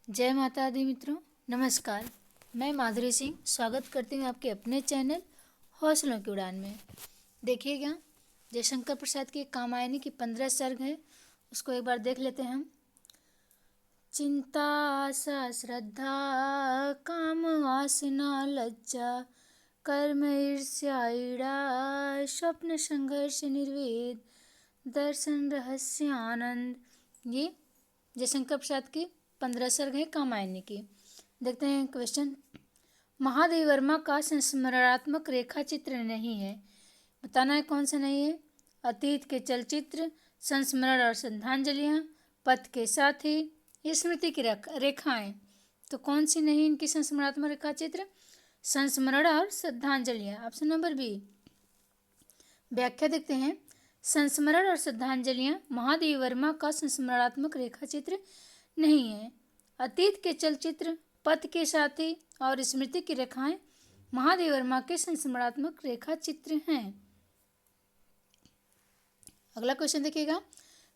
जय माता दी मित्रों, नमस्कार। मैं माधुरी सिंह स्वागत करती हूँ आपके अपने चैनल हौसलों की उड़ान में। देखिएगा, जयशंकर प्रसाद की कामायनी की 15 सर्ग है, उसको एक बार देख लेते हैं हम। चिंता आशा श्रद्धा काम वासना लज्जा कर्म ईर्ष्या ईड़ा स्वप्न संघर्ष निर्वेद दर्शन रहस्य आनंद। ये जयशंकर प्रसाद की 15 सर्ग है कामायनी की। देखते हैं क्वेश्चन। महादेव वर्मा का संस्मरणात्मक रेखा चित्र नहीं है, बताना है कौन सा नहीं है। अतीत के चलचित्र, संस्मरण और श्रद्धांजलियाँ, पथ के साथी, स्मृति की रेखाएं। तो कौन सी नहीं इनकी संस्मरणात्मक रेखा चित्र? संस्मरण और श्रद्धांजलियाँ, ऑप्शन नंबर बी। व्याख्या देखते हैं। संस्मरण और श्रद्धांजलियाँ महादेव वर्मा का संस्मरणात्मक रेखा चित्र नहीं है। अतीत के चलचित्र, पथ के साथी और स्मृति की रेखाएं महादेव वर्मा के संस्मरणात्मक रेखा चित्र हैं। अगला क्वेश्चन देखिएगा।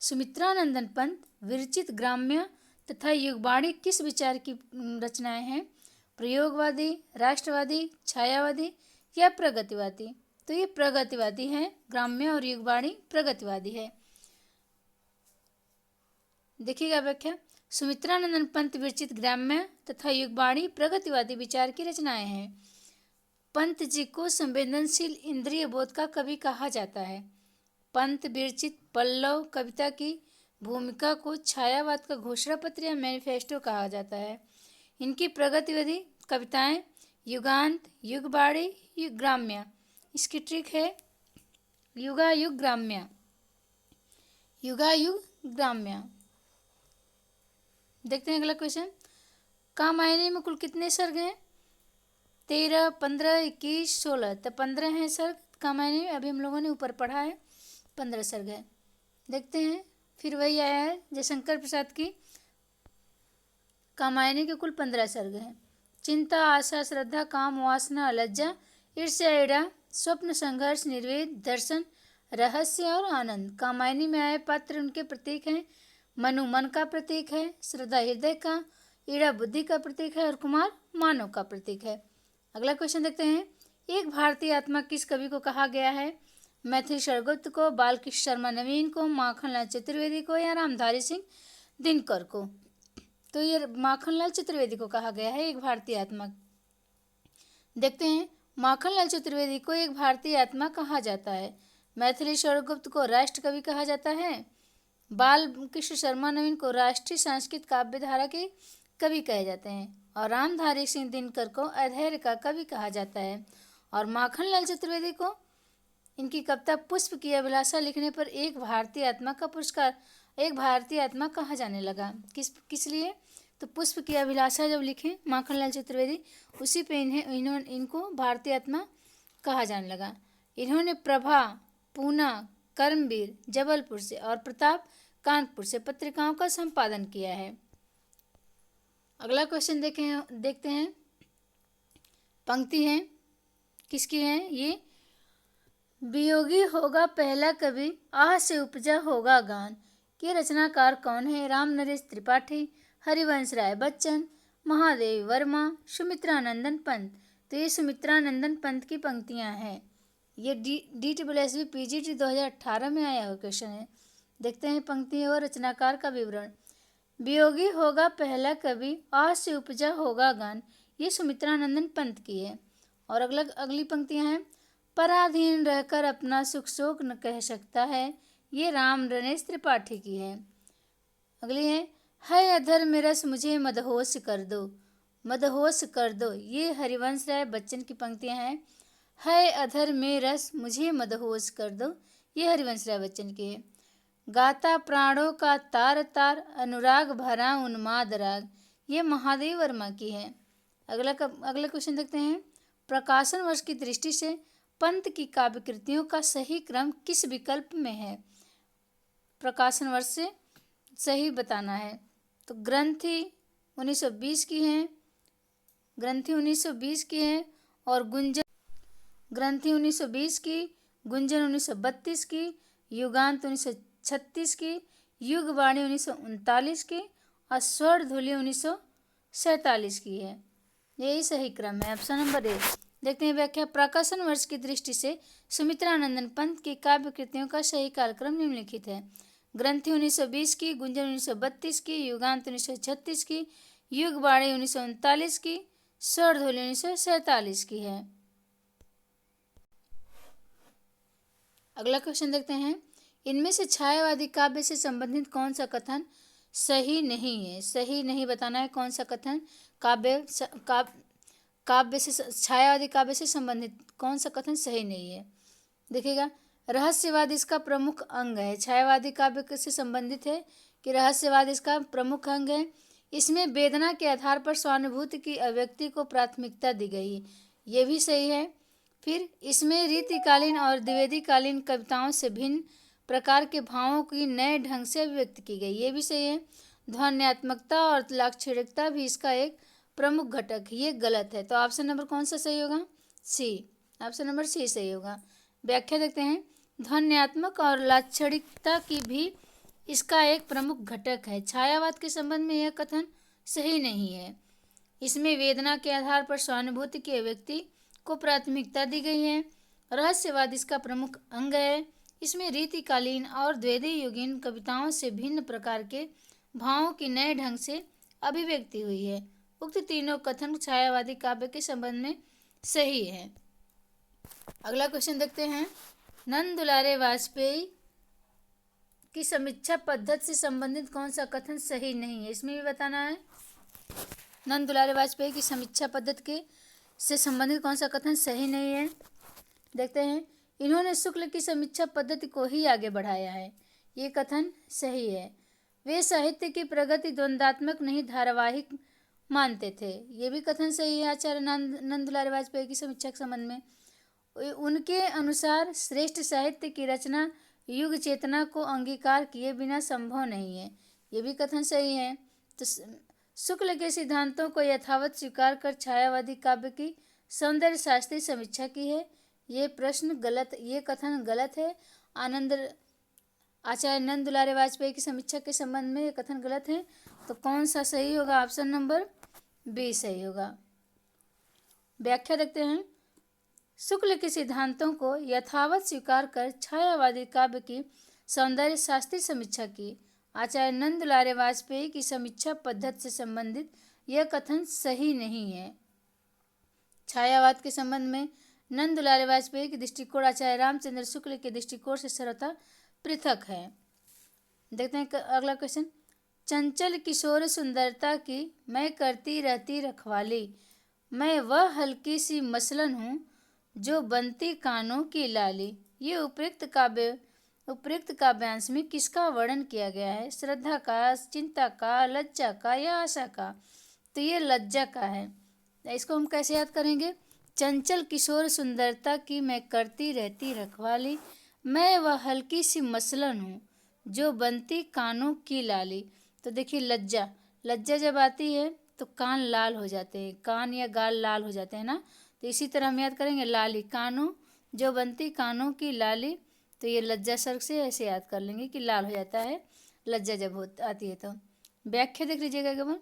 सुमित्रानंदन पंत विरचित ग्राम्य तथा युगवाणी किस विचार की रचनाएं हैं? प्रयोगवादी, राष्ट्रवादी, छायावादी या प्रगतिवादी? तो ये प्रगतिवादी है। ग्राम्य और युगवाणी प्रगतिवादी है। देखिएगा व्याख्या। सुमित्रानंदन पंत विरचित ग्राम्य तथा युगवाणी प्रगतिवादी विचार की रचनाएं हैं। पंत जी को संवेदनशील इंद्रिय बोध का कवि कहा जाता है। पंत विरचित पल्लव कविता की भूमिका को छायावाद का घोषणा पत्र या मैनिफेस्टो कहा जाता है। इनकी प्रगतिवादी कविताएं युगांत, युगवाणी, ग्राम्य। इसकी ट्रिक है युगायुग ग्राम्य, युगायुग ग्राम्य। देखते हैं अगला क्वेश्चन। कामायनी में कुल कितने सर्ग हैं? 13, 15, 21, 16। तो 15 हैं सर्ग कामायनी में। अभी हम लोगों ने ऊपर पढ़ा है 15 सर्ग है। देखते हैं, फिर वही आया है जयशंकर प्रसाद की कामायनी के कुल 15 सर्ग हैं। चिंता आशा श्रद्धा काम वासना लज्जा ईर्ष्या ईड़ा स्वप्न संघर्ष निर्वेद दर्शन रहस्य और आनंद। कामायनी में आए पात्र उनके प्रतीक हैं। मनु मन का प्रतीक है, श्रद्धा हृदय का, ईड़ा बुद्धि का प्रतीक है और कुमार मानव का प्रतीक है। अगला क्वेश्चन देखते हैं। एक भारतीय आत्मा किस कवि को कहा गया है? मैथिली शरगुप्त को, बालकृष्ण शर्मा नवीन को, माखनलाल चतुर्वेदी को या रामधारी सिंह दिनकर को? तो ये माखनलाल चतुर्वेदी को कहा गया है एक भारतीय आत्मा। देखते हैं, माखनलाल चतुर्वेदी को एक भारतीय आत्मा कहा जाता है। मैथिली शरगुप्त को राष्ट्र कवि कहा जाता है। बालकृष्ण शर्मा नवीन को राष्ट्रीय संस्कृत काव्य धारा के कवि कहे जाते हैं और रामधारी सिंह दिनकर को अधैर्य का कवि कहा जाता है। और माखनलाल चतुर्वेदी को इनकी कविता पुष्प की अभिलाषा लिखने पर एक भारतीय आत्मा का पुरस्कार, एक भारतीय आत्मा कहा जाने लगा। किस लिए? तो पुष्प की अभिलाषा जब लिखे माखनलाल चतुर्वेदी, उसी पे इनको भारतीय आत्मा कहा जाने लगा। इन्होंने प्रभा, पूना, कर्मवीर जबलपुर से और प्रताप कानपुर से पत्रिकाओं का संपादन किया है। अगला क्वेश्चन देखते हैं। पंक्ति है किसकी है ये? वियोगी होगा पहला कवि आह से उपजा होगा गान। के रचनाकार कौन है? राम नरेश त्रिपाठी, हरिवंश राय बच्चन, महादेव वर्मा, सुमित्रानंदन पंत। तो ये सुमित्रानंदन पंत की पंक्तियां हैं। ये DSSB PGT 2018 में आया हुआ क्वेश्चन है। देखते हैं पंक्ति और रचनाकार का विवरण। वियोगी होगा पहला कवि आह से उपजा होगा गान, ये सुमित्रानंदन पंत की है। और अगली पंक्तियां हैं। पराधीन रहकर अपना सुख शोक न कह सकता है, ये राम नरेश त्रिपाठी की है। अगली है अधर में रस मुझे मदहोश कर दो, मदहोश कर दो, ये हरिवंश राय बच्चन की पंक्तियां हैं। है अधर में रस मुझे मदहोश कर दो, ये हरिवंश राय बच्चन की है। गाता प्राणों का तार तार अनुराग भरा उन्माद राग, ये महादेव वर्मा की है। अगला क्वेश्चन देखते हैं। प्रकाशन वर्ष की दृष्टि से पंत की काव्य कृतियों का सही क्रम किस विकल्प में है? प्रकाशन वर्ष से सही बताना है। तो ग्रंथि 1920 की है, ग्रंथि 1920 की है और गुंजन ग्रंथि 1920 की, गुंजन 1932 की, युगांत 1936 की, युगवाणी 1939 की और स्वर्णधुली 47 की है। यही सही क्रम है, ऑप्शन नंबर ए। देखते हैं व्याख्या। प्रकाशन वर्ष की दृष्टि से सुमित्रानंदन पंत की काव्य कृतियों का सही कालक्रम निम्नलिखित है। ग्रंथि 1920 की, गुंजन 1932 की, युगांत 1936 की, युगवाणी 1939 की, स्वरध्वनि 1947 की है। अगला क्वेश्चन देखते हैं। इनमें से छायावादी काव्य से संबंधित कौन सा कथन सही नहीं है? सही नहीं बताना है कौन सा कथन काव्य से छायावादी काव्य से संबंधित कौन सा कथन सही नहीं है। देखिएगा, रहस्यवाद इसका प्रमुख अंग है। छायावादी काव्य से संबंधित है कि रहस्यवाद इसका प्रमुख अंग है। इसमें वेदना के आधार पर सहानुभूति की अभिव्यक्ति को प्राथमिकता दी गई, ये भी सही है। फिर इसमें रीतिकालीन और द्विवेदीकालीन कविताओं से भिन्न प्रकार के भावों की नए ढंग से अभिव्यक्त की गई, ये भी सही है। ध्वन्यात्मकता और लाक्षणिकता भी इसका एक प्रमुख घटक है, ये गलत है। तो ऑप्शन नंबर कौन सा सही होगा? सी। ऑप्शन नंबर सी सही होगा। व्याख्या देखते हैं। ध्वन्यात्मक और लाक्षणिकता की भी इसका एक प्रमुख घटक है। छायावाद के संबंध में यह कथन सही नहीं है। इसमें वेदना के आधार पर सहानुभूति की अभिव्यक्ति को प्राथमिकता दी गई है। रहस्यवाद इसका प्रमुख अंग है। इसमें रीतिकालीन और द्वैधयुगीन कविताओं से भिन्न प्रकार के भावों की नए ढंग से अभिव्यक्ति हुई है। उक्त तीनों कथन छायावादी काव्य के संबंध में सही है। अगला क्वेश्चन देखते हैं। नंद दुलारे वाजपेयी की समीक्षा पद्धति से संबंधित कौन सा कथन सही नहीं है? इसमें भी बताना है। नंद दुलारे वाजपेयी की समीक्षा पद्धति के से संबंधित कौन सा कथन सही नहीं है? देखते हैं। इन्होंने शुक्ल की समीक्षा पद्धति को ही आगे बढ़ाया है, ये कथन सही है। वे साहित्य की प्रगति द्वंद्वात्मक नहीं धारावाहिक मानते थे, ये भी कथन सही है। आचार्य नंद दुलारे वाजपेयी की समीक्षा के संबंध में उनके अनुसार श्रेष्ठ साहित्य की रचना युग चेतना को अंगीकार किए बिना संभव नहीं है, ये भी कथन सही है। तो शुक्ल के सिद्धांतों को यथावत स्वीकार कर छायावादी काव्य की सौंदर्य शास्त्रीय समीक्षा की है, ये प्रश्न गलत, ये कथन गलत है। आचार्य नंद दुलारे वाजपेयी की समीक्षा के संबंध में ये कथन गलत है। तो कौन सा सही होगा? ऑप्शन नंबर बी सही होगा। व्याख्या देखते हैं। शुक्ल के सिद्धांतों को यथावत स्वीकार कर छायावादी काव्य की सौंदर्य शास्त्रीय समीक्षा की। आचार्य नंद दुलारे वाजपेयी की समीक्षा पद्धति से संबंधित यह कथन सही नहीं है। छायावाद के संबंध में नंद दुलारे वाजपेयी की दृष्टिकोण आचार्य रामचंद्र शुक्ल के दृष्टिकोण से सर्वथा पृथक है। देखते हैं अगला क्वेश्चन। चंचल किशोर सुंदरता की मैं करती रहती रखवाली, मैं वह हल्की सी मसलन हूँ जो बनती कानों की लाली। ये उपयुक्त काव्यांश में किसका वर्णन किया गया है? श्रद्धा का, चिंता का, लज्जा का या आशा का? तो ये लज्जा का है। इसको हम कैसे याद करेंगे? चंचल किशोर सुंदरता की मैं करती रहती रखवाली, मैं वह हल्की सी मसलन हूँ जो बनती कानों की लाली। तो देखिए, लज्जा जब आती है तो कान लाल हो जाते हैं, कान या गाल लाल हो जाते हैं ना। तो इसी तरह हम याद करेंगे लाली, कानों जो बनती कानों की लाली। तो ये लज्जा सर्ग से ऐसे याद कर लेंगे कि लाल हो जाता है लज्जा जब आती है। तो व्याख्या देख लीजिएगा केवल।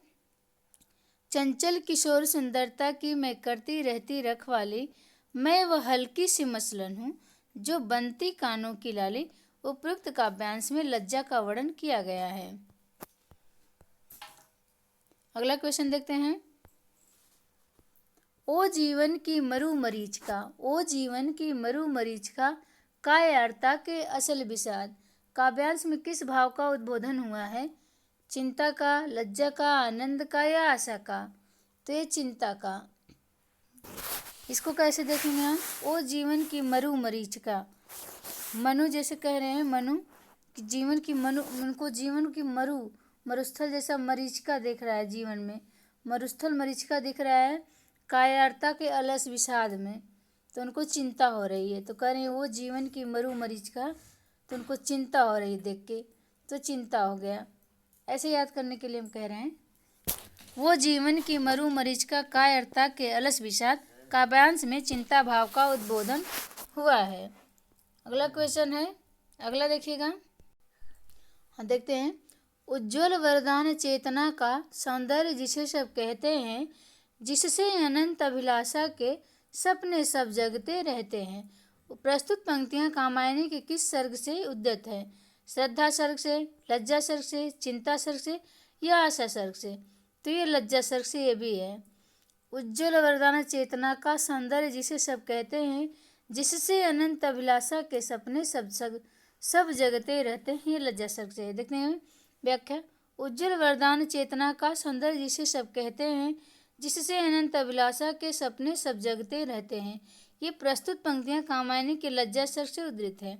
चंचल किशोर सुंदरता की मैं करती रहती रखवाली, मैं वह हल्की सी मसलन हूँ जो बनती कानों की लाली। उपयुक्त काव्यांश में लज्जा का वर्णन किया गया है। अगला क्वेश्चन देखते हैं। ओ जीवन की मरु मरीचिका, ओ जीवन की मरु मरीचिका, कायरता के असल विषाद। काव्यांश में किस भाव का उद्बोधन हुआ है? चिंता का, लज्जा का, आनंद का या आशा का? तो ये चिंता का। इसको कैसे देखेंगे हम? ओ जीवन की मरु मरीचिका, मनु जैसे कह रहे हैं, मनु जीवन की उनको जीवन की मरुस्थल जैसा मरीचिका देख रहा है, जीवन में मरुस्थल मरीचिका दिख रहा है कायरता के अलस विषाद में, तो उनको चिंता हो रही है। तो कह रहे हैं वो जीवन की मरु मरीचिका, तो उनको चिंता हो रही देख के, तो चिंता हो गया। ऐसे याद करने के लिए हम कह रहे हैं वो जीवन की मरु मरीचिका कायरता के अलस विषाद, काव्यांश में चिंता भाव का उद्बोधन हुआ है। अगला क्वेश्चन है, अगला देखिएगा। हाँ देखते हैं। उज्ज्वल वरदान चेतना का सौंदर्य जिसे सब कहते हैं, जिससे अनंत अभिलाषा के सपने सब जगते रहते हैं। प्रस्तुत पंक्तियां कामायनी के किस सर्ग से उद्धृत है? श्रद्धा सर्ग से, लज्जा सर्ग से, चिंता सर्ग से या आशा सर्ग से? तो ये लज्जा सर्ग से ये भी है। उज्ज्वल वरदान चेतना का सौंदर्य जिसे सब कहते हैं, जिससे अनंत अभिलाषा के सपने सब जगते रहते हैं, ये लज्जा सर्ग से है। देखते हैं व्याख्या। उज्ज्वल वरदान चेतना का सौंदर्य जिसे सब कहते हैं, जिससे अनंत अभिलाषा के सपने सब जगते रहते हैं। ये प्रस्तुत पंक्तियां कामायनी के लज्जा सर्ग से उद्धृत है।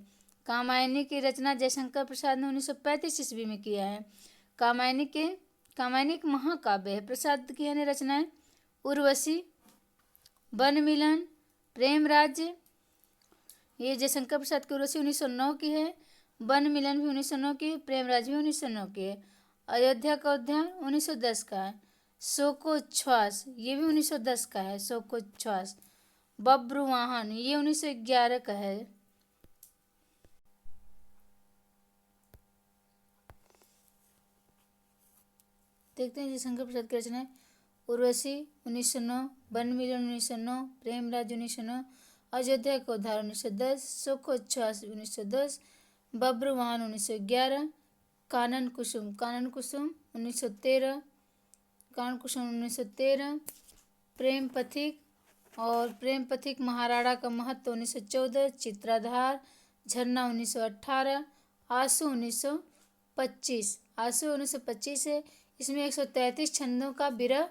कामायनी की रचना जयशंकर प्रसाद ने 1935 ईस्वी में किया है। कामायनी एक महाकाव्य है। प्रसाद की अन्य रचनाएं उर्वशी, वन मिलन, प्रेम राज्य, ये जयशंकर प्रसाद की उर्वशी 1909 की है। वन मिलन भी 1909 की, प्रेम राज्य भी 1909 की है। अयोध्या का उद्यान 1910 का है। शोकोच्छ्वास ये भी 1910 का है। शोकोच्छ्वास। बब्रुवाहन ये 1911 का है। देखते हैं जयशंकर प्रसाद की रचना। उर्वशी 1909, वन मिलन 1909, प्रेम राज्य 1909, अयोध्या का उद्धार 1910, शोकोच्छ्वास 1910, बब्रुवाहन 1911, कानन कुसुम 1913, कानन कुसुम 1913, प्रेम पथिक महाराणा का महत्व 1914, चित्राधार, झरना 1918, आंसू 1925 है। इसमें 133 छंदों का विरह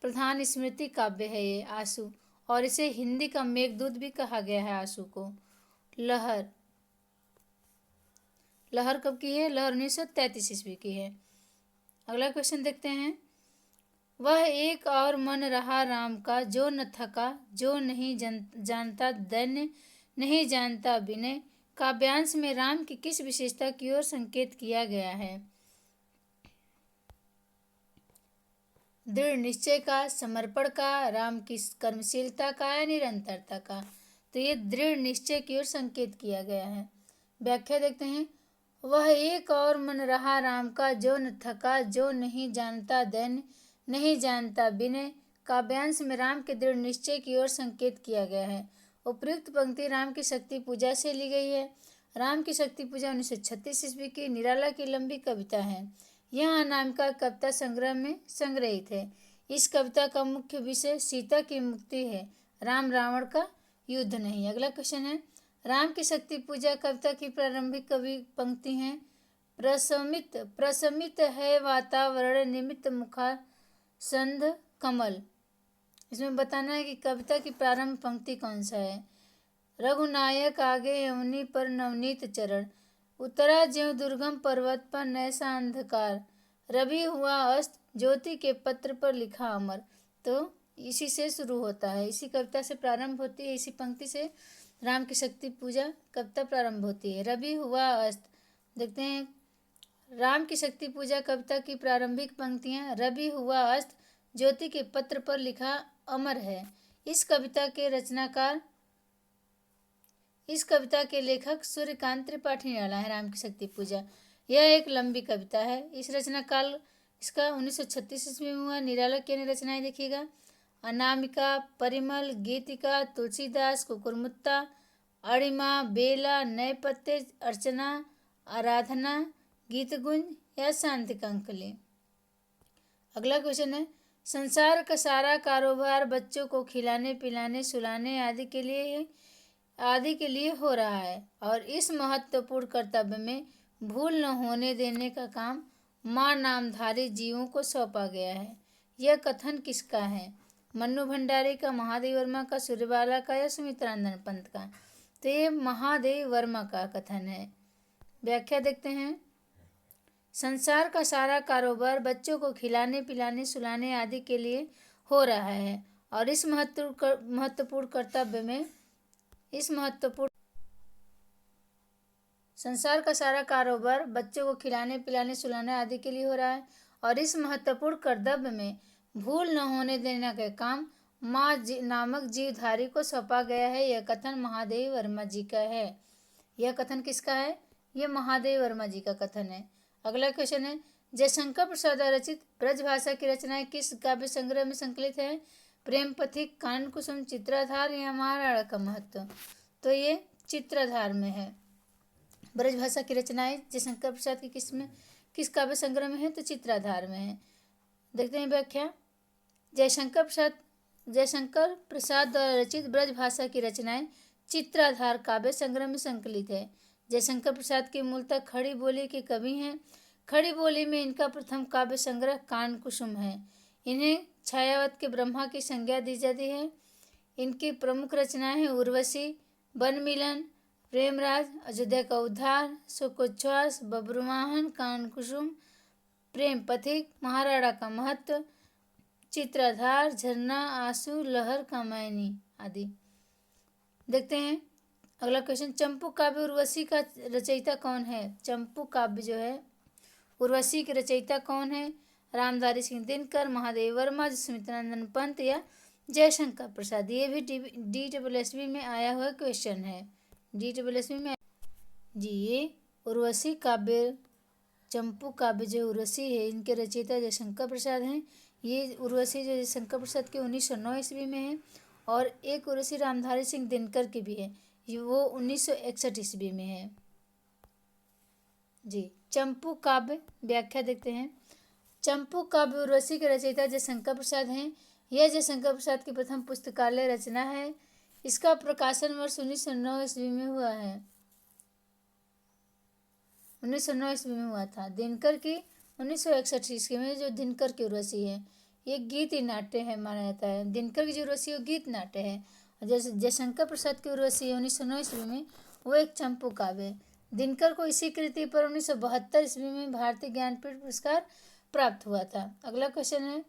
प्रधान स्मृति काव्य है ये आंसू, और इसे हिंदी का मेघदूत भी कहा गया है आंसू को। लहर कब की है? लहर 1933 ईस्वी की है। अगला क्वेश्चन देखते हैं। वह एक और मन रहा राम का, जो न थका, जो नहीं जानता दैन्य, नहीं जानता विनय। काव्यांश में राम की किस विशेषता की ओर संकेत किया गया है? दृढ़ निश्चय का, समर्पण का, राम की कर्मशीलता का या निरंतरता का? तो ये दृढ़ निश्चय की ओर संकेत किया गया है। व्याख्या देखते हैं। वह एक और मन रहा राम का, जो न थका, जो नहीं जानता दैन्य, नहीं जानता विनय। काव्यांश में राम के दृढ़ निश्चय की ओर संकेत किया गया है। उपयुक्त पंक्ति राम की शक्ति पूजा से ली गई है। राम की शक्ति पूजा 1936 ईस्वी की निराला की लंबी कविता है। यह अनामिका कविता संग्रह में संग्रहित है। इस कविता का मुख्य विषय सीता की मुक्ति है, राम रावण का युद्ध नहीं। अगला क्वेश्चन है। राम की शक्ति पूजा कविता की प्रारंभिक कवि पंक्ति हैं। प्रशमित है वातावरण, निमित्त मुखासंध कमल। इसमें बताना है कि कविता की प्रारंभ पंक्ति कौन सा है। रघुनायक आगे यमुनी पर नवनीत चरण, उतरा ज्यों दुर्गम पर्वत पर नैसा अंधकार, रवि हुआ अस्त, ज्योति के पत्र पर लिखा अमर। तो इसी से शुरू होता है, इसी कविता से प्रारंभ होती है, इसी पंक्ति से राम की शक्ति पूजा कविता प्रारंभ होती है। रवि हुआ अस्त। देखते हैं राम की शक्ति पूजा कविता की प्रारंभिक पंक्तियां। रवि हुआ अस्त, ज्योति के पत्र पर लिखा अमर है। इस कविता के लेखक सूर्यकांत त्रिपाठी निराला है। राम की शक्ति पूजा यह एक लंबी कविता है। इस रचना काल इसका 1936 ईस्वी में हुआ। निराला की अन्य रचनाएं देखिएगा। अनामिका, परिमल, गीतिका, तुलसीदास, कुकुरमुत्ता, अणिमा, बेला, नए पत्ते, अर्चना, आराधना, गीतगुंज या शांति कंकली। अगला क्वेश्चन है। संसार का सारा कारोबार बच्चों को खिलाने पिलाने सुलाने आदि के लिए हो रहा है, और इस महत्वपूर्ण कर्तव्य में भूल न होने देने का काम मां नामधारी जीवों को सौंपा गया है। यह कथन किसका है? मन्नू भंडारी का, महादेव वर्मा का, सूर्यबाला का या सुमित्रानंद पंत का? तो ये महादेव वर्मा का कथन है। व्याख्या देखते हैं। संसार का सारा कारोबार बच्चों को खिलाने पिलाने सुलाने आदि के लिए हो रहा है, और इस महत्वपूर्ण कर्तव्य में संसार का सारा कारोबार बच्चों को खिलाने पिलाने सुलाने आदि के लिए हो रहा है, और इस महत्वपूर्ण कर्तव्य में भूल न होने देने का काम माँ नामक जीवधारी को सौंपा गया है। यह कथन महादेव वर्मा जी का है। यह कथन किसका है? यह महादेव वर्मा जी का कथन है। अगला क्वेश्चन है, जयशंकर प्रसाद द्वारा रचित ब्रजभाषा की रचनाएं किस काव्य संग्रह में संकलित है? प्रेम पथिक, कानन कुसुम, चित्राधार या महाराणा का महत्व? तो ये चित्राधार में है। ब्रजभाषा की रचनाएं जयशंकर प्रसाद की किस काव्य संग्रह में है? तो चित्राधार में है। देखते हैं व्याख्या। जयशंकर प्रसाद द्वारा रचित ब्रजभाषा की रचनाएं चित्राधार काव्य संग्रह में संकलित है। जयशंकर प्रसाद के मूलतः खड़ी बोली के कवि हैं। खड़ी बोली में इनका प्रथम काव्य संग्रह कानन कुसुम है। इन्हें छायावत के ब्रह्मा की संज्ञा दी जाती है। इनकी प्रमुख रचनाएं हैं उर्वशी, वन मिलन, प्रेमराज, अयोध्या का उद्धार, शोकोच्छ्वास, बब्रुवाहन, कानन कुसुम, प्रेम पथिक, महाराणा का महत्व, चित्राधार, झरना, आंसू, लहर, कामायनी आदि। देखते हैं अगला क्वेश्चन, चंपू काव्य उर्वशी का रचयिता कौन है? चंपू काव्य जो है उर्वशी के रचयिता कौन है? रामधारी सिंह दिनकर, महादेव वर्मा, सुमित्रानंदन पंत या जयशंकर प्रसाद? ये भी DSSB में आया हुआ क्वेश्चन है। DSSB में जी ये उर्वशी काव्य, चंपू काव्य जो उर्वशी है इनके रचयिता जयशंकर प्रसाद हैं। ये उर्वशी जो जयशंकर प्रसाद के 1909 ईस्वी में है और एक उर्वशी रामधारी सिंह दिनकर की भी है, वो 1961 ईस्वी में है। जी चंपू काव्य व्याख्या देखते हैं। चंपू काव्य उर्वशी के रचयिता जयशंकर प्रसाद हैं। यह जयशंकर प्रसाद की प्रथम पुस्तकालय रचना है। इसका प्रकाशन वर्ष 1909 ईस्वी में हुआ है। 1909 ईस्वी में हुआ था। दिनकर की 1961 ईस्वी में जो दिनकर की उर्वशी है ये गीत नाट्य है माना जाता है। दिनकर की जो उर्वशी है वो गीत नाट्य है और जैसे जयशंकर प्रसाद की उर्वशी 1909 ईस्वी में वो एक चंपू काव्य है। दिनकर को इसी कृति पर 1972 ईस्वी में भारतीय ज्ञानपीठ पुरस्कार प्राप्त हुआ था। अगला क्वेश्चन है,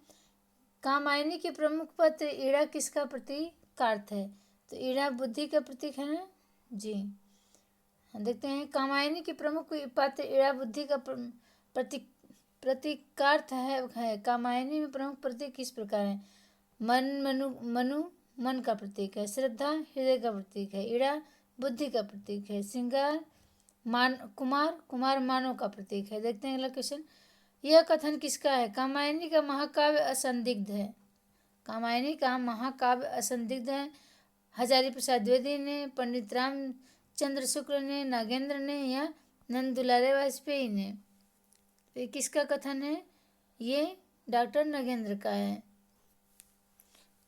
कामायनी के प्रमुख पत्र ईड़ा किसका प्रतीकार्थ है? तो ईड़ा बुद्धि का प्रतीक है ना जी। देखते हैं कामायनी के प्रमुख पात्र ईड़ा बुद्धि का प्रतीकार्थ है। कामायनी में प्रमुख प्रतीक किस प्रकार है? मनु मन का प्रतीक है, श्रद्धा हृदय का प्रतीक है, ईड़ा बुद्धि का प्रतीक है, श्रृंगार कुमार मानव का प्रतीक है। देखते हैं अगला क्वेश्चन, यह कथन किसका है? कामायनी का महाकाव्य असंदिग्ध है। कामायनी का महाकाव्य असंदिग्ध है। हजारी प्रसाद द्विवेदी ने, पंडित रामचंद्र शुक्ल ने, नागेंद्र ने या नंद दुलारे वाजपेयी ने? तो ये किसका कथन है? ये डॉक्टर नागेंद्र का है।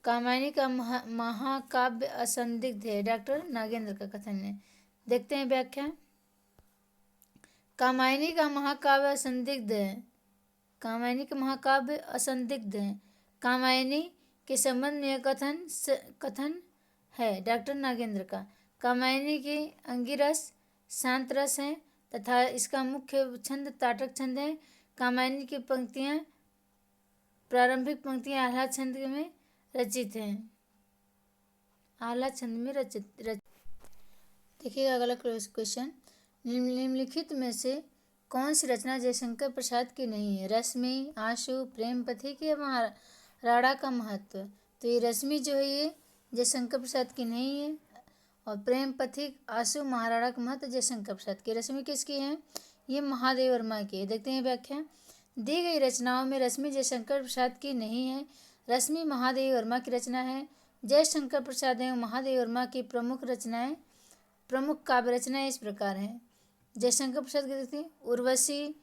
कामायनी का महाकाव्य असंदिग्ध है, डॉक्टर नागेंद्र का कथन है। देखते हैं व्याख्या। कामायनी का महाकाव्य असंदिग्ध है। कामायनी का महाकाव्य असंदिग्ध है। कामायनी के संबंध में यह कथन है डॉक्टर नागेंद्र का। कामायनी की अंगिरस शांत रस है तथा इसका मुख्य छंद ताटक छंद है। कामायनी की पंक्तियाँ प्रारंभिक पंक्तियाँ आह्लाद छंद में रचित हैं। आह्लाद छंद में रचित। देखिएगा अगला क्वेश्चन, निम्नलिखित में से कौन सी रचना जयशंकर प्रसाद की नहीं है? रश्मि, आंसू, प्रेम पथिक या महाराणा का महत्व? तो ये रश्मि जो है ये जयशंकर प्रसाद की नहीं है और प्रेम पथिक, आंसू, महाराणा का महत्व जयशंकर प्रसाद की। रश्मि किसकी है? ये महादेव वर्मा की है। देखते हैं व्याख्या। दी गई रचनाओं में रश्मि जयशंकर प्रसाद की नहीं है। रश्मि महादेव वर्मा की रचना है। जयशंकर प्रसाद एवं महादेव वर्मा की प्रमुख काव्य रचनाएं इस प्रकार हैं। जयशंकर प्रसाद की देखते हैं उर्वशी,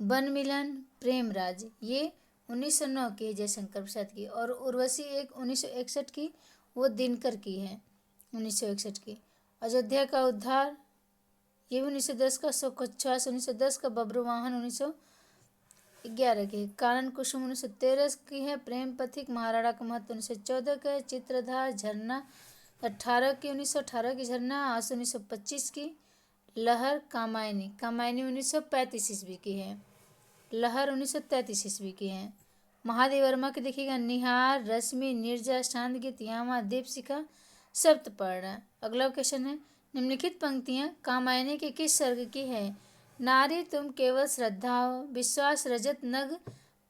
वन मिलन, प्रेमराज, ये 1909 की है जयशंकर प्रसाद की। और उर्वशी एक 1961 की, वो दिनकर की है 1961 की। अयोध्या का उद्धार ये भी 1910 का। शोकोच्छ्वास 1910 का। बब्रुवाहन 1911 की। कानन कुसुम 1913 की है। प्रेम पथिक महाराणा का महत्व 1914 का है। चित्रधार, झरना 1918 की। झरना, आंसू 1925 की। लहर, कामायनी 1935 ईस्वी की है। लहर 1933 ईस्वी की है। महादेव वर्मा की देखिएगा निहार, रश्मि, नीरजा, शांत गीत, यामा, दीपशिखा, सप्तपर्ण। अगला क्वेश्चन है, निम्नलिखित पंक्तियां कामायनी के किस सर्ग की है? नारी तुम केवल श्रद्धा हो, विश्वास रजत नग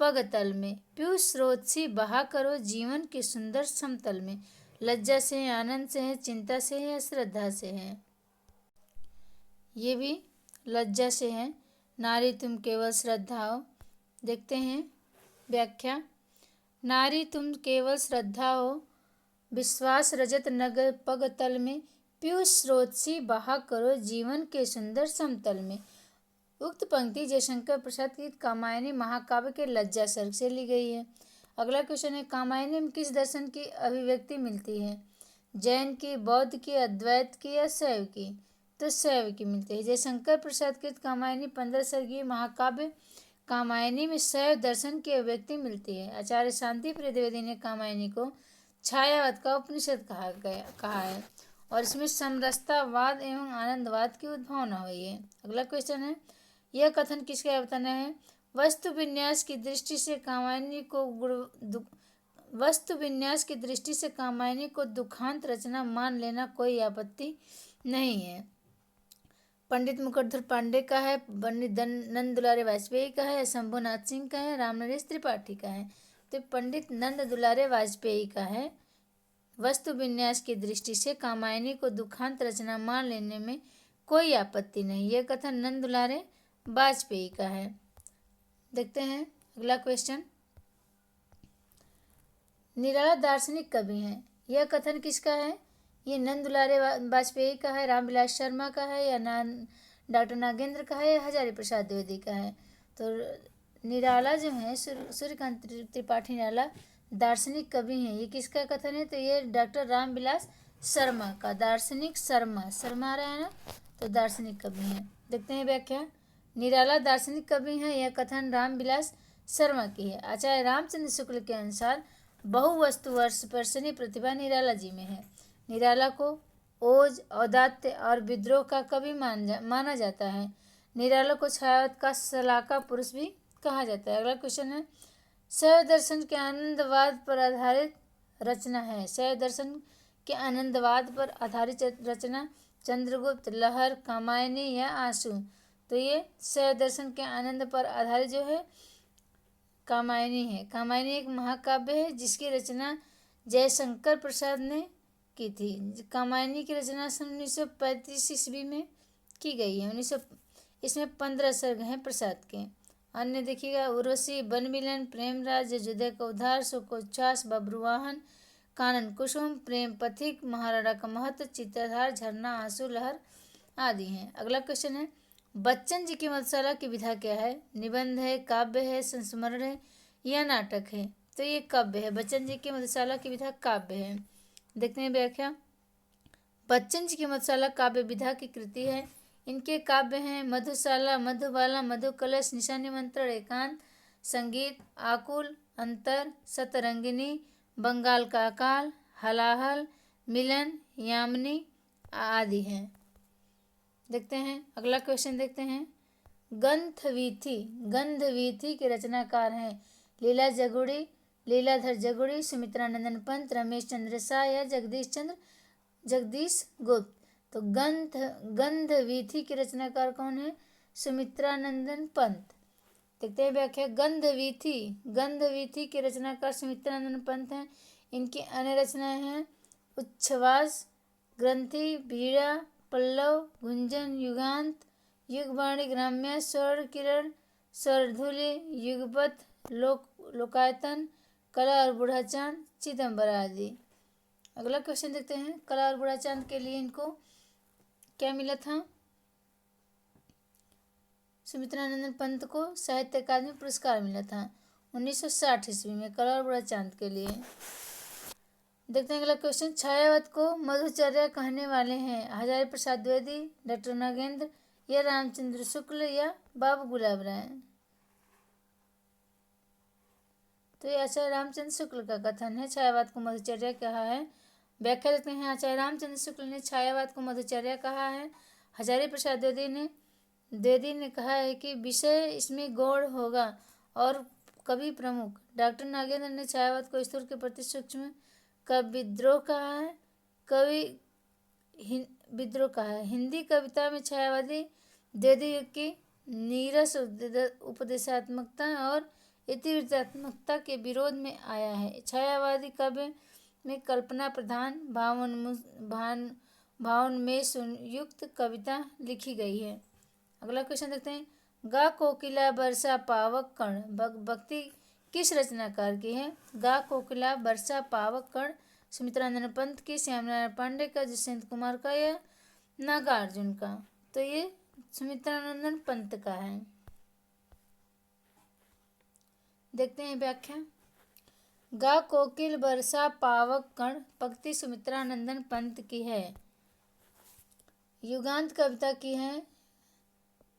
पग तल में, पीयूष स्रोत सी बहा करो जीवन के सुंदर समतल में, लज्जा से है, आनंद से है, चिंता से है, श्रद्धा से है? ये भी लज्जा से है। नारी तुम केवल श्रद्धा हो। देखते हैं व्याख्या। नारी तुम केवल श्रद्धा हो, विश्वास रजत नग पग तल में, पीयूष स्रोत सी बहा करो जीवन के सुंदर समतल में। उक्त पंक्ति जयशंकर प्रसाद की कामायनी महाकाव्य के लज्जा सर्ग से ली गई है। अगला क्वेश्चन है, कामायनी में किस दर्शन की अभिव्यक्ति मिलती है? जैन की, बौद्ध की, अद्वैत की या शैव की? तो शैव की मिलती है। जयशंकर प्रसाद कृत कामायनी 15 सर्गीय महाकाव्य कामायनी में शैव दर्शन की अभिव्यक्ति मिलती है। आचार्य शांति प्रिय द्विवेदी ने कामायनी को छायावाद का उपनिषद कहा है और इसमें समरसतावाद एवं आनंदवाद की उद्भावना हुई है। अगला क्वेश्चन है, यह कथन किसका बताना है? वस्तु विन्यास की दृष्टि से कामायनी को दुखांत रचना मान लेना कोई आपत्ति नहीं है। पंडित मुकुटधर पांडे का है, पंडित नंद दुलारे वाजपेयी का है, शंभुनाथ सिंह का है, रामनरेश त्रिपाठी का है। तो पंडित नंद दुलारे वाजपेयी का है। वस्तु विन्यास की दृष्टि से कामायनी को दुखांत रचना मान लेने में कोई आपत्ति नहीं। यह कथन नंद दुलारे वाजपेयी का है। देखते हैं अगला क्वेश्चन, निराला दार्शनिक कवि हैं। यह कथन किसका है? ये नंद दुलारे वाजपेयी का है, रामविलास शर्मा का है या डॉक्टर नागेंद्र का है या हजारी प्रसाद द्विवेदी का है? तो निराला जो है सूर्यकांत त्रिपाठी निराला दार्शनिक कवि हैं। ये किसका कथन है? तो ये डॉक्टर रामविलास शर्मा का। दार्शनिक शर्मा आ रहा है ना, तो दार्शनिक कवि हैं। देखते हैं व्याख्या। निराला दार्शनिक कवि हैं, यह कथन रामविलास शर्मा की है। आचार्य रामचंद्र शुक्ल के अनुसार बहुवस्तु वर्षनी प्रतिभा निराला जी में है। निराला को ओज, औदात्य और विद्रोह का कवि माना जाता है। निराला को छायावाद का सलाका पुरुष भी कहा जाता है। अगला क्वेश्चन है, शैव दर्शन के आनंदवाद पर आधारित रचना है। शैव दर्शन के आनंदवाद पर आधारित रचना चंद्रगुप्त, लहर, कामायनी या आंसू? तो ये शैव दर्शन के आनंद पर आधारित जो है कामायनी है। कामायनी एक महाकाव्य है जिसकी रचना जयशंकर प्रसाद ने की थी। कामायनी की रचना 1935 ईस्वी में की गई है। इसमें 15 सर्ग हैं प्रसाद के। अन्य देखिएगा, उर्वशी, बनमिलन, प्रेमराज, जजुदय का उद्धार, शोकोच्छ्वास, बब्रुवाहन, कानन कुसुम, प्रेम पथिक, महाराणा का महत्व, चित्रधार, झरना, आंसू, लहर आदि हैं। अगला क्वेश्चन है, बच्चन जी की मधुशाला की विधा क्या है? निबंध है, काव्य है, संस्मरण है या नाटक है? तो ये काव्य है। बच्चन जी की मधुशाला की विधा काव्य है। देखते हैं व्याख्या। बच्चन जी की मधुशाला काव्य विधा की कृति है। इनके काव्य हैं मधुशाला, मधुबाला, मधुकलश, निशा निमंत्रण, एकांत, संगीत, आकुल, अंतर, सतरंगिनी, बंगाल का अकाल, हलाहल, मिलन, यामिनी आदि हैं। देखते हैं अगला क्वेश्चन। देखते हैं, गंधवीथी के रचनाकार हैं लीला जगुड़ी, लीलाधर जगुड़ी, सुमित्रानंदन पंत, रमेश चंद्र शाह या जगदीश गुप्त? तो गंधवीथी के रचनाकार कौन है? सुमित्रानंदन पंत। देखते हैं व्याख्या। गंधवीथी के रचनाकार सुमित्रानंदन पंत हैं। इनकी अन्य रचनाएं हैं उच्छ्वास, ग्रंथि, बीड़ा, पल्लव, गुंजन, युगांत, युगवाणी, ग्राम्य, स्वर किरण, स्वरधुली, युगपथ, लोकायतन, कला और बूढ़ा चांद, चिदम्बर आदि। अगला क्वेश्चन देखते हैं, कला और बूढ़ा चांद के लिए इनको क्या मिला था? सुमित्रानंदन पंत को साहित्य अकादमी पुरस्कार मिला था 1960 ईस्वी में कला और बूढ़ा चांद के लिए। देखते हैं अगला क्वेश्चन, छायावाद को मधुचर्या कहने वाले हैं हजारी प्रसाद द्विवेदी, डॉक्टर नागेंद्र या रामचंद्र शुक्ल या बाबू गुलाब राय? तो ये आचार्य रामचंद्र शुक्ल का कथन है, छायावाद को मधुचर्या कहा है। व्याख्या देते हैं, आचार्य रामचंद्र शुक्ल ने छायावाद को मधुचर्या कहा है। हजारी प्रसाद द्विवेदी ने कहा है कि विषय इसमें गौड़ होगा और कवि प्रमुख। डॉक्टर नागेंद्र ने छायावाद को ईश्वर के प्रति सूक्ष्म विद्रोह कहा है। हिंदी कविता में छायावादी द्विवेदी युग की नीरस उपदेशात्मकता और इतिवृत्तात्मकता के विरोध में आया है। छायावादी काव्य में कल्पना प्रधान भावन में युक्त कविता लिखी गई है। अगला क्वेश्चन देखते हैं, गा कोकिला बरसा पावक कण भक्ति किस रचनाकार की है? गा कोकिला बरसा पावक कण सुमित्रानंद पंत की, श्यामनारायण पांडे का, जसवंत कुमार का या नागार्जुन का? तो ये सुमित्रानंद पंत का है। देखते हैं व्याख्या। गा कोकिल बरसा पावक कण पंक्ति सुमित्रानंदन पंत की है। युगांत कविता की है,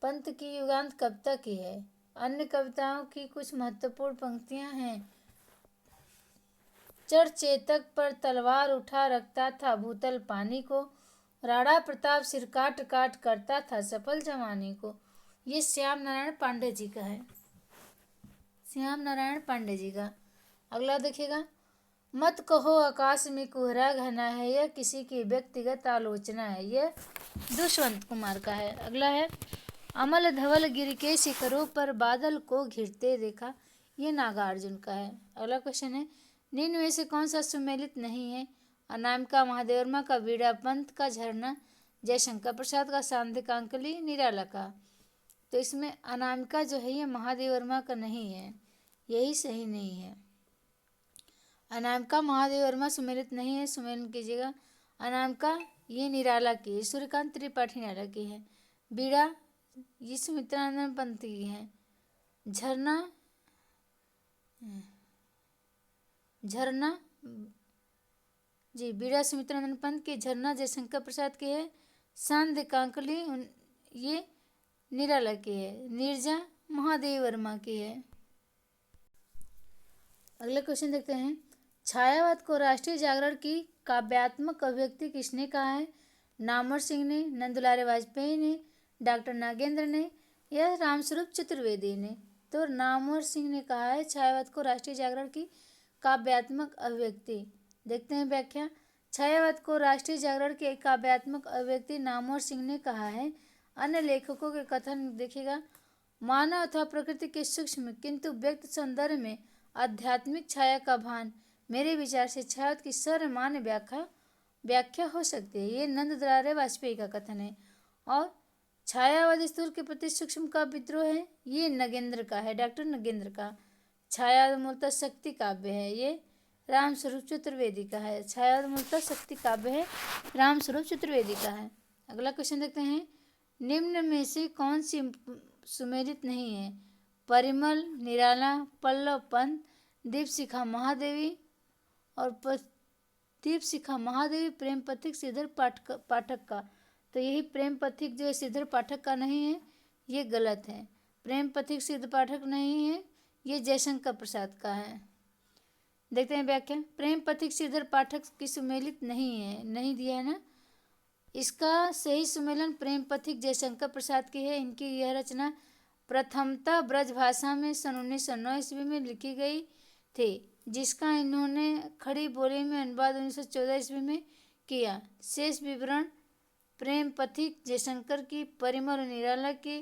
पंत की युगांत कविता की है। अन्य कविताओं की कुछ महत्वपूर्ण पंक्तियां हैं। चढ़ चेतक पर तलवार उठा रखता था भूतल पानी को, राणा प्रताप सिर काट काट करता था सफल जवानी को। ये श्याम नारायण पांडे जी का है, श्याम नारायण पांडे जी का। अगला देखिएगा। मत कहो आकाश में कोहरा घना है, यह किसी की व्यक्तिगत आलोचना है। यह दुष्यंत कुमार का है। अगला है। अमल धवल गिर के शिखरों पर बादल को घिरते देखा। ये नागार्जुन का है। अगला क्वेश्चन है। निम्न में से कौन सा सुमेलित नहीं है? अनामिका महादेव वर्मा का, वीणा पंत का झरना, जयशंकर प्रसाद का, सांध्याकांकली, निराला का। तो इसमें अनामिका जो है ये महादेव वर्मा का नहीं है, यही सही नहीं है। अनामिका महादेव वर्मा सुमेलित नहीं है, सुमेलन कीजिएगा। अनामिका ये निराला की है, सूर्यकांत त्रिपाठी निराला की है। वीणा ये सुमित्रानंद पंत की है। झरना झरना जी वीणा सुमित्रानंद पंत की, झरना जयशंकर प्रसाद की है। सांध्याकांकली ये निराला की है। नीरजा महादेव वर्मा की है। अगले क्वेश्चन देखते हैं। छायावाद को राष्ट्रीय जागरण की काव्यात्मक अभिव्यक्ति किसने कहा है? नामवर सिंह ने, नंदुलारे वाजपेयी ने, डॉक्टर नागेंद्र ने या रामस्वरूप चतुर्वेदी ने? तो नामवर सिंह ने कहा है छायावाद को राष्ट्रीय जागरण की काव्यात्मक अभिव्यक्ति। देखते हैं व्याख्या। छायावाद को राष्ट्रीय जागरण की काव्यात्मक अभिव्यक्ति नामवर सिंह ने कहा है। अन्य लेखकों के कथन देखिएगा। मानव अथवा प्रकृति के सूक्ष्म किंतु व्यक्त सौंदर्य में आध्यात्मिक छाया का भान मेरे विचार से छायावाद की सर्वमान्य व्याख्या हो सकती है। ये नंदुलारे वाजपेयी का कथन है। और छायावाद स्थूल के प्रति सूक्ष्म का विद्रोह है, ये नगेंद्र का है, डॉक्टर नगेंद्र का। छायावाद मूलतः शक्ति काव्य है, ये रामस्वरूप चतुर्वेदी का है। छायावाद मूलतः शक्ति काव्य है, रामस्वरूप चतुर्वेदी का है। अगला क्वेश्चन देखते हैं। निम्न में से कौन सी सुमेलित नहीं है? परिमल, निराला, पल्लव पंत, दीपशिखा महादेवी और दीपशिखा महादेवी प्रेम पथिक श्रीधर पाठक का। तो यही प्रेम पथिक जो है श्रीधर पाठक का नहीं है, ये गलत है। प्रेम पथिक श्रीधर पाठक नहीं है, ये जयशंकर प्रसाद का है। देखते हैं व्याख्या। प्रेम पथिक श्रीधर पाठक की सुमेलित नहीं है, नहीं दिया है ना। इसका सही सुमेलन प्रेम पथिक जयशंकर प्रसाद की है। इनकी यह रचना प्रथमतः ब्रज भाषा में सन 1909 ईस्वी में लिखी गई थी, जिसका इन्होंने खड़ी बोली में अनुवाद 1914 ईस्वी में किया। शेष विवरण प्रेम पथिक जयशंकर की, परिमल निराला की,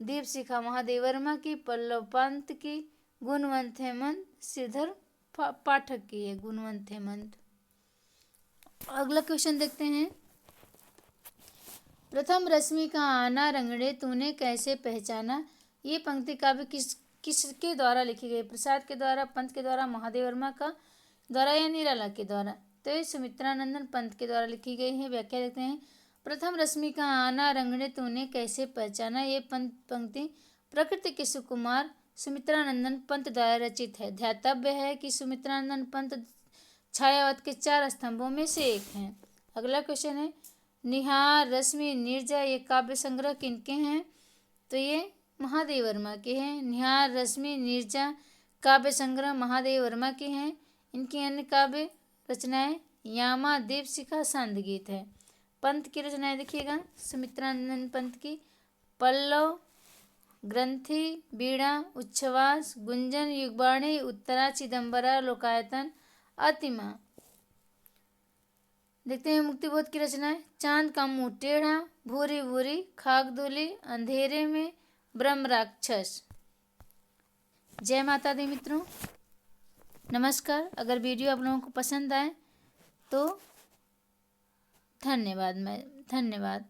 दीपशिखा महादेव वर्मा की, पल्लव पंत की, गुणवंत हेमंत श्रीधर पाठक की है, गुणवंत हेमंत। अगला क्वेश्चन देखते हैं। प्रथम रश्मि का आना रंगड़े तूने कैसे पहचाना। ये पंक्ति काव्य किसके द्वारा लिखी गई? प्रसाद के द्वारा, पंत के द्वारा, महादेव वर्मा का द्वारा या निराला के द्वारा? तो ये सुमित्रानंदन पंत के द्वारा लिखी गई है। व्याख्या देखते हैं। प्रथम रश्मि का आना रंगड़े तूने कैसे पहचाना, ये पंक्ति प्रकृति के सुकुमार सुमित्रानंदन पंत द्वारा रचित है। ध्यातव्य है कि सुमित्रानंदन पंत छायावाद के 4 स्तंभों में से एक हैं। अगला क्वेश्चन है। निहार, रश्मि, नीरजा ये काव्य संग्रह किनके हैं? तो ये महादेव वर्मा के हैं। निहार, रश्मि, नीरजा काव्य संग्रह महादेव वर्मा के हैं। इनकी अन्य काव्य रचनाएं यामा, दीपशिखा, सांध्य गीत है। पंत की रचनाएं देखिएगा। सुमित्रानंदन पंत की पल्लव, ग्रंथि, वीणा, उच्छ्वास, गुंजन, युगवाणी, उत्तरा, चिदंबरा, लोकायतन, अतिमा। देखते हैं मुक्तिबोध की रचनाएं। चांद का मुंह टेढ़ा, भूरी भूरी, खाकदुली, अंधेरे में, ब्रह्म राक्षस। जय माता दी मित्रों, नमस्कार। अगर वीडियो आप लोगों को पसंद आए तो धन्यवाद।